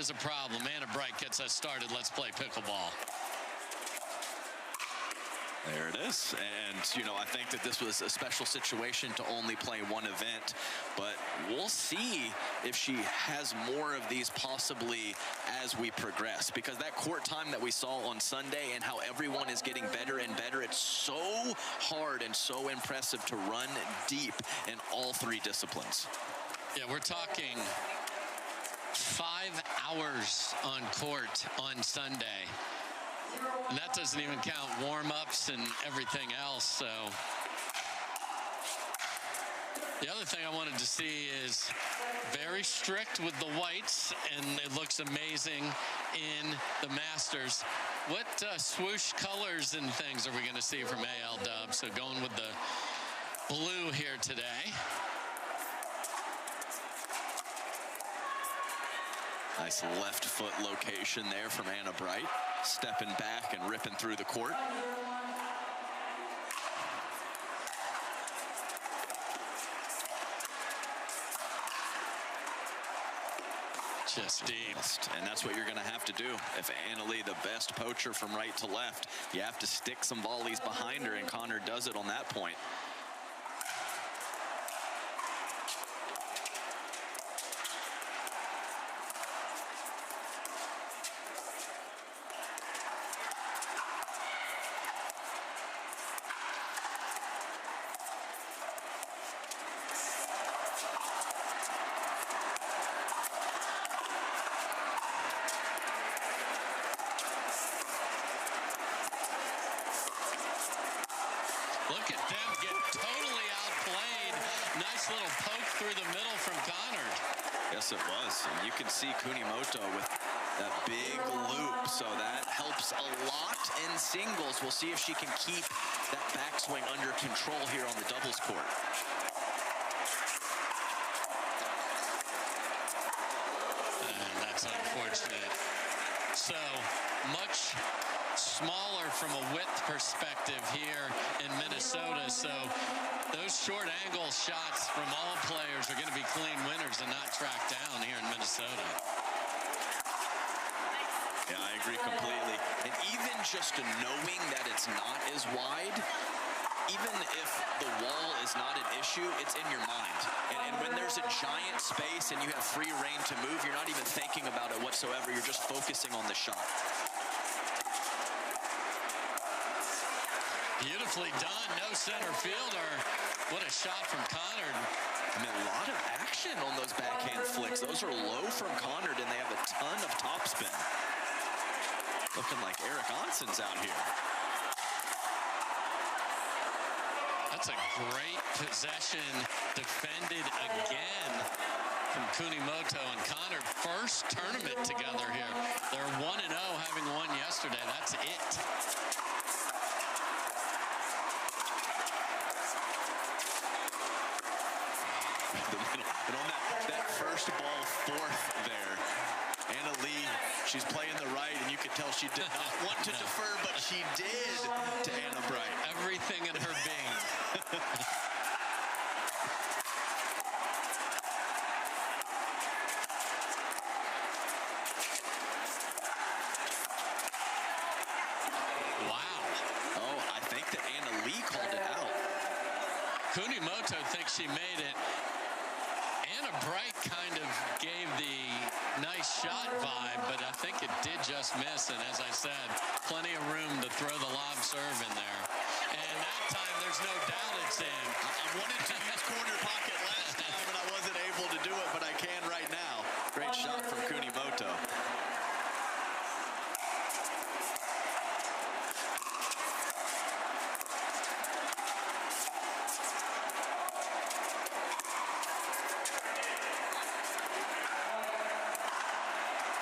is a problem. Anna Bright gets us started. Let's play pickleball. There it is. And, you know, I think that this was a special situation to only play one event, but we'll see if she has more of these possibly as we progress, because that court time that we saw on Sunday and how everyone is getting better and better, it's so hard and so impressive to run deep in all three disciplines. Yeah, we're talking 5 hours on court on Sunday. And that doesn't even count warm-ups and everything else. So the other thing I wanted to see is very strict with the whites, and it looks amazing in the Masters. What swoosh colors and things are we going to see from AL Dub? So going with the blue here today. Nice left foot location there from Anna Bright, stepping back and ripping through the court. Just deep. And that's what you're going to have to do. If Anna Leigh, the best poacher from right to left, you have to stick some volleys behind her, and Conard does it on that point. Look at them get totally outplayed. Nice little poke through the middle from Conard. Yes, it was. And you can see Kunimoto with that big loop, so that helps a lot in singles. We'll see if she can keep that backswing under control here on the doubles court. And that's unfortunate. So much smaller from a width perspective here in Minnesota. So those short angle shots from all players are going to be clean winners and not tracked down here in Minnesota. Yeah, I agree completely. And even just knowing that it's not as wide, even if the wall is not an issue, it's in your mind. And when there's a giant space and you have free reign to move, you're not even thinking about it whatsoever. You're just focusing on the shot. Beautifully done. No center fielder. What a shot from Conard. I mean, a lot of action on those backhand flicks. Those are low from Conard, and they have a ton of topspin. Looking like Eric Onson's out here. That's a great possession, defended again from Kunimoto and Conard. First tournament together here. They're 1-0, having won yesterday. That's it. And on that first ball fourth there, Anna Leigh, she's playing the right, and you could tell she did not want to defer, but she did to Anna Bright. Everything in her being. Wow. Oh, I think that Anna Leigh called it out. Kunimoto thinks she made it. Anna Bright kind of gave the nice shot vibe, but I think it did just miss. And as I said, plenty of room to throw the lob serve in there. And that time, there's no doubt it's in. I wanted to use corner pocket last time, and I wasn't able to do it, but I can right now. Great shot from Kunimoto.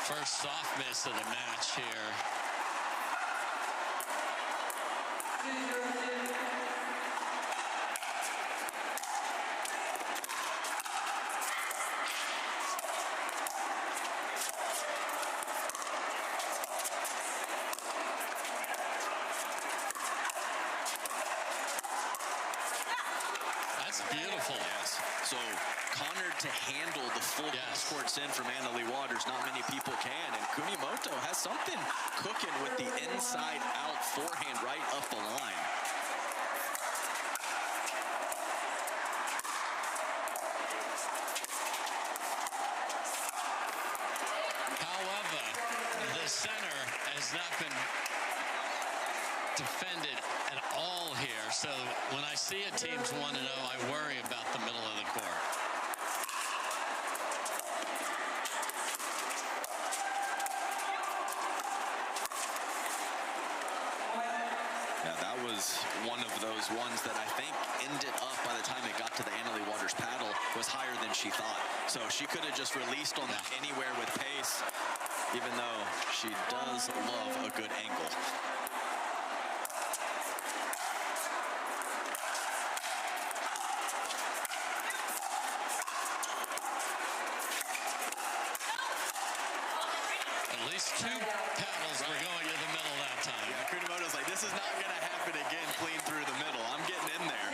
First soft miss of the match here. That's beautiful. Yes. So Conard to handle the full courts in from Anna Leigh Waters. Not many people can. cooking with the inside-out forehand right up the line. However, the center has not been defended at all here. So when I see a team's 1-0, I worry about the middle of the court. Yeah, that was one of those ones that I think ended up, by the time it got to the Annalee Waters paddle, was higher than she thought. So she could have just released on that anywhere with pace, even though she does love a good angle. At least 2 paddles were going to the middle that time. Yeah, Kunimoto's like, this is not going to happen again clean through the middle. I'm getting in there.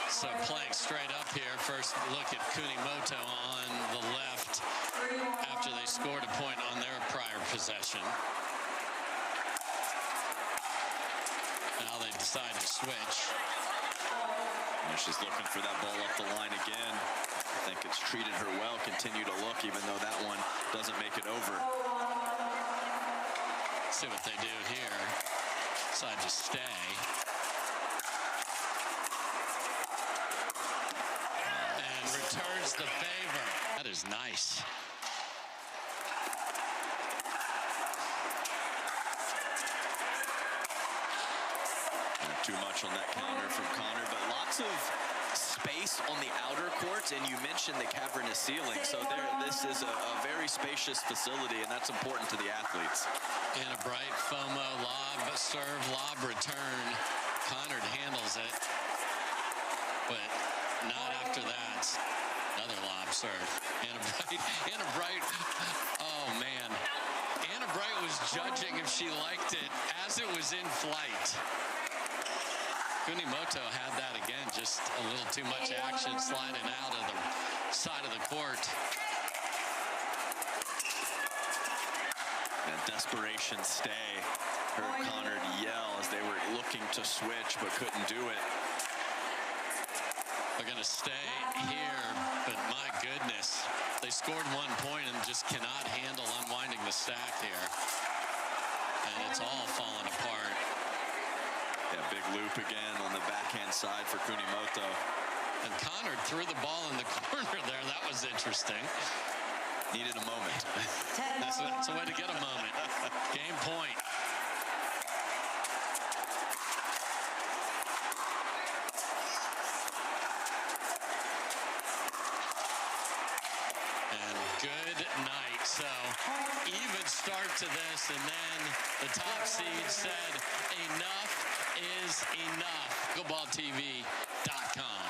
So playing straight up here, first look at Kunimoto on the left after they scored a point on their prior possession. Now they decide to switch. And she's looking for that ball up the line again. I think it's treated her well. Continue to look, even though that one doesn't make it over. See what they do here. Decide to stay. And returns the favor. That is nice. Not too much on that counter from Conard, but lots of space on the outer courts, and you mentioned the cavernous ceiling, so this is a very spacious facility, and that's important to the athletes. And a bright FOMO lob, serve, lob, return. Conard handles it, but not after that. Another lob serve. Anna Bright, oh man. Anna Bright was judging if she liked it as it was in flight. Kunimoto had that again, just a little too much action sliding out of the side of the court. And desperation stay. Heard Conard yell as they were looking to switch but couldn't do it. They're going to stay here, but my goodness, they scored 1 point and just cannot handle unwinding the stack here. And it's all falling apart. Yeah, big loop again on the backhand side for Kunimoto. And Conard threw the ball in the corner there. That was interesting. Needed a moment. That's a way to get a moment. Game point. And good night. So even start to this, and then the top seed said enough is enough. Pickleballtv.com.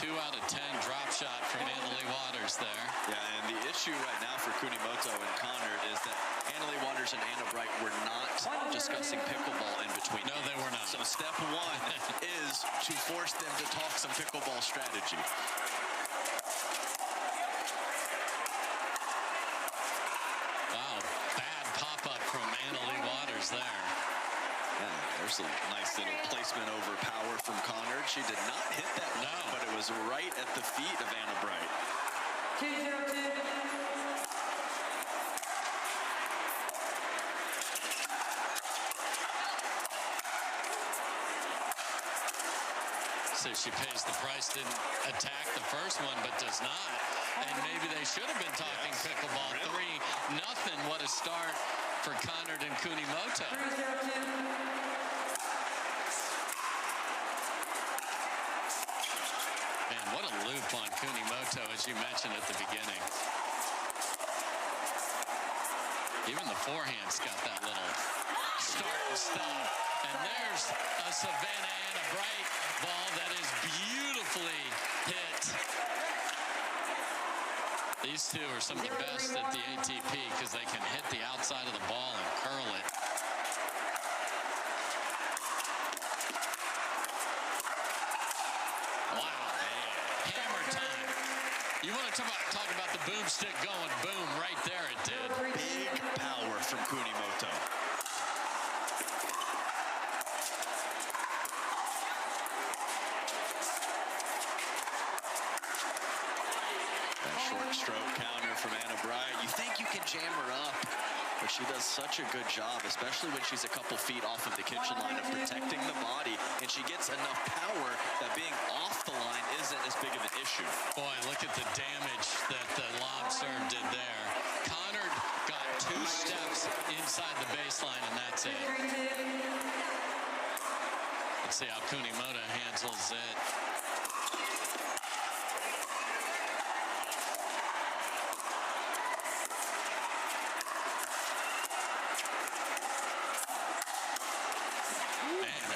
2 out of 10 drop shot from Annalee Waters there. Yeah, and the issue right now for Kunimoto and Conard is that Annalee Waters and Anna Bright were not discussing pickleball in between. No, they were not. So step 1 is to force them to talk some pickleball strategy. Wow, bad pop-up from Annalee Waters there. Yeah, there's a nice little placement over power from Conard. She did not hit that one, but it was right at the feet of Anna Bright. 2-0-2. So she pays the price, didn't attack the first one, but does not. And maybe they should have been talking pickleball. 3-0. What a start for Conard and Kunimoto. 3-0-2. Man, what a loop on Kunimoto, as you mentioned at the beginning. Even the forehand's got that little start and stop. And there's a Savannah Anna Bright ball that is beautifully hit. These two are some of the best at the ATP because they can hit the outside of the ball and curl it. Wow, hammer time. You want to talk about the boomstick going boom right there, it did. Big power from Kunimoto. Short stroke counter from Anna Bryant. You think you can jam her up, but she does such a good job, especially when she's a couple feet off of the kitchen line of protecting the body, and she gets enough power that being off the line isn't as big of an issue. Boy, look at the damage that the lob serve did there. Conard got 2 steps inside the baseline, and that's it. Let's see how Kunimoto handles it.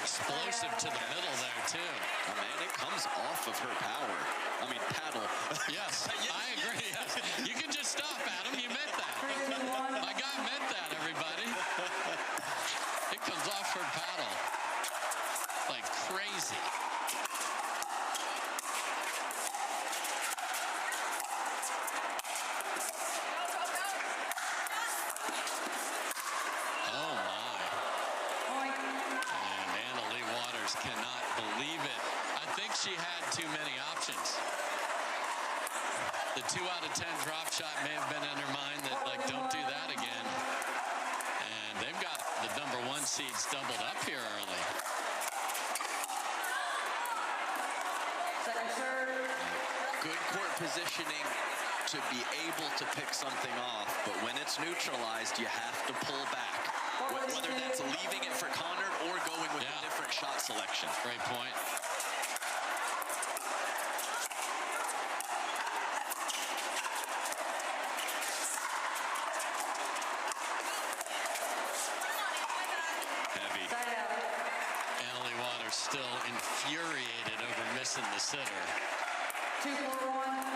Explosive to the middle there, too. Oh, man, it comes off of her power. I mean, paddle. Yes, I agree. Yes. You can just stop, Adam. You meant that. My guy meant that, everybody. It comes off her paddle like crazy. Cannot believe it. I think she had too many options. The 2 out of 10 drop shot may have been in her mind that, like, don't do that again. And they've got the #1 seeds doubled up here early. Good court positioning to be able to pick something off, but when it's neutralized, you have to pull back. Whether that's leaving it for Conard or going with a different shot selection. Great point. Heavy. Annalie Waters still infuriated over missing the sitter. 2-4-1.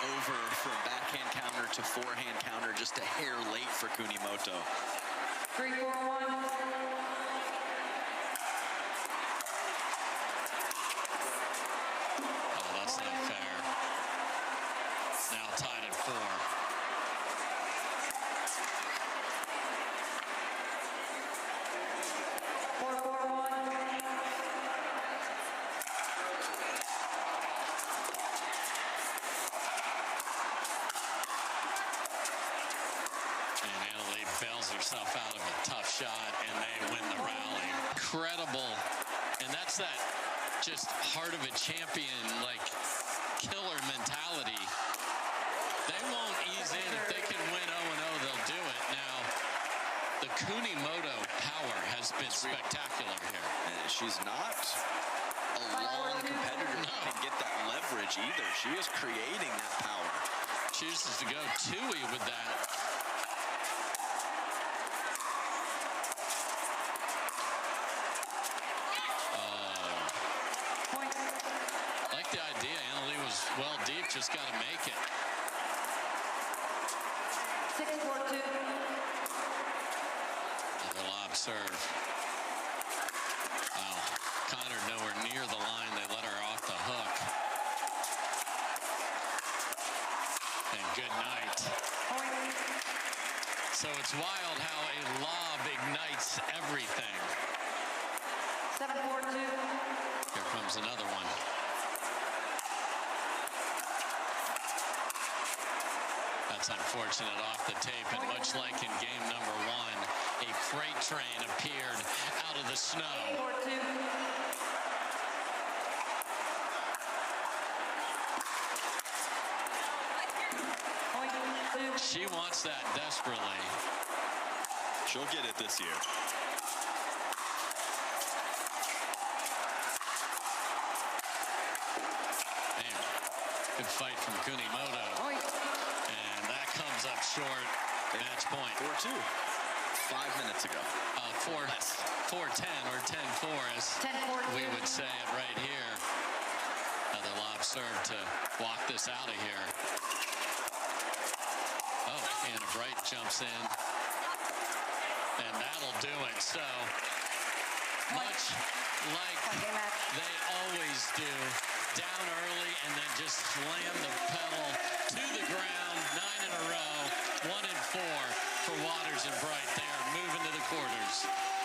Over from backhand counter to forehand counter, just a hair late for Kunimoto. 3-4-1. Oh, that's not fair. Now tied at 4. Bails herself out of a tough shot, and they win the rally. Incredible. And that's that just heart of a champion, like, killer mentality. They won't ease in. If they can win 0-0, they'll do it. Now, the Kunimoto power has been spectacular here. And she's not a long competitor who can get that leverage either. She is creating that power. Chooses to go 2-y with that. Well deep, just got to make it. 6-4-2. Another lob serve. Wow. Conard nowhere near the line. They let her off the hook. And good night. So it's wild how a lob ignites everything. 7-4-2. Here comes another one. That's unfortunate off the tape, and much like in game #1, a freight train appeared out of the snow. 8-4-2. She wants that desperately. She'll get it this year. Man, good fight from Kunimoto. And that short. Match point. 4-2. 5 minutes ago. 4-10 or 10-4, as 10-4. we would say it right here. Another lob serve to walk this out of here. Oh, Anna Bright jumps in. And that'll do it. So much like they always do, down early and then just slam the pedal to the ground. 9 in a row, 1 and 4 for Waters and Bright. They are moving to the quarters.